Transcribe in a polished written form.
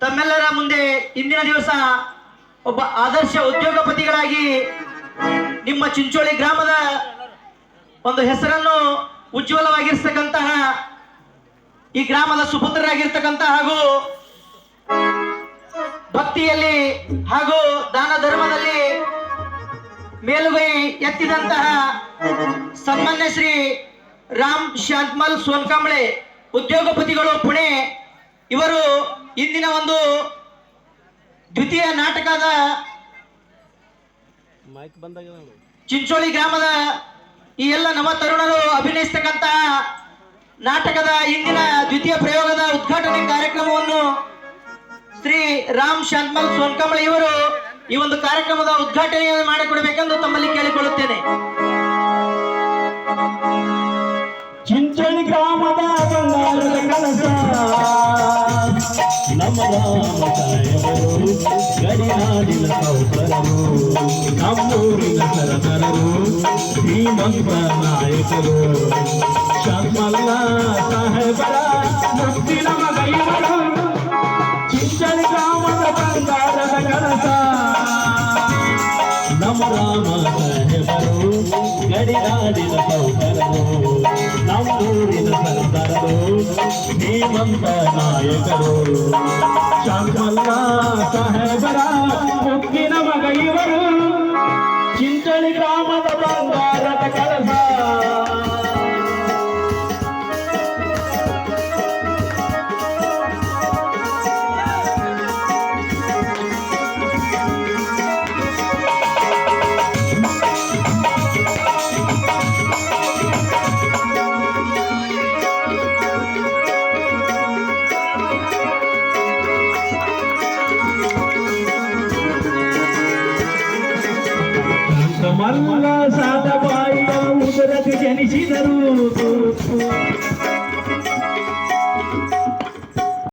ತಮ್ಮೆಲ್ಲರ ಮುಂದೆ ಇಂದಿನ ದಿವಸ ಒಬ್ಬ ಆದರ್ಶ ಉದ್ಯೋಗಪತಿಗಳಾಗಿ ನಿಮ್ಮ ಚಿಂಚೋಳಿ ಗ್ರಾಮದ ಒಂದು ಹೆಸರನ್ನು ಉಜ್ವಲವಾಗಿರ್ತಕ್ಕಂತಹ ಈ ಗ್ರಾಮದ ಸುಪುತ್ರರಾಗಿರ್ತಕ್ಕಂತಹ ಹಾಗೂ ಭಕ್ತಿಯಲ್ಲಿ ಹಾಗೂ ದಾನ ಧರ್ಮದಲ್ಲಿ ಮೇಲುಗೈ ಎತ್ತಿದಂತಹ ಸನ್ಮಾನ್ಯ ಶ್ರೀ ರಾಮ್ ಶಾಂತಮಲ್ ಸೋನ್ಕಾಂಬಳೆ ಉದ್ಯೋಗಪತಿಗಳು ಪುಣೆ ಇವರು ಇಂದಿನ ಒಂದು ದ್ವಿತೀಯ ನಾಟಕದ ಚಿಂಚೋಳಿ ಗ್ರಾಮದ ಈ ಎಲ್ಲ ನವ ತರುಣರು ಅಭಿನಯಿಸ್ತಕ್ಕಂತಹ ನಾಟಕದ ಇಂದಿನ ದ್ವಿತೀಯ ಪ್ರಯೋಗದ ಉದ್ಘಾಟನೆ ಕಾರ್ಯಕ್ರಮವನ್ನು ಶ್ರೀ ರಾಮ್ ಶಾಂತಮಲ್ ಸೋನ್ಕಾಂಬಳೆ ಇವರು ಈ ಒಂದು ಕಾರ್ಯಕ್ರಮದ ಉದ್ಘಾಟನೆಯನ್ನು ಮಾಡಿಕೊಡಬೇಕೆಂದು ತಮ್ಮಲ್ಲಿ ಕೇಳಿಕೊಳ್ಳುತ್ತೇನೆ. ಚಿಂಚೋಳಿ ಗ್ರಾಮದ ಬಂಗಾರದ ಕನಸ ನಮ್ಮ ರಾಮ ಸಾಹೇಬರು ಗಡಿನಾಡಿನ ಸೌಕರರು ನಮ್ಮೂರಿನ ಸರಕರರು ಶ್ರೀಮಂತ ನಾಯಕರು ಶಾಂತಮಲ್ಲ ಸಾಹೇಬರ ಮುತ್ತಿನ ಮಗ ಇವರು ಚಿಂಚೋಳಿ ಗ್ರಾಮದ ಬಂಗಾರದ ಕನಸ ನಮ್ಮ ರಾಮ ಸಾಹೇಬರು ಗಡಿನಾಡಿನ ಸೌಕರರು ನಮ್ಮೂರಿನ ಸರ್ದಾರರು ಶ್ರೀಮಂತ ನಾಯಕರು ಶಾಂತಮಲ್ಲ ಸಾಹೇಬರ ಮುಕ್ಕಿನ ಮಗ ಇವರು ಚಿಂಚೋಳಿ ಗ್ರಾಮದ ಬಂಗಾರದ ಕಳಸ ಮಲ್ಲ ಸಾಧಬಾಯಿಯ ಉದರಕ್ಕೆ ಜನಿಸಿದರು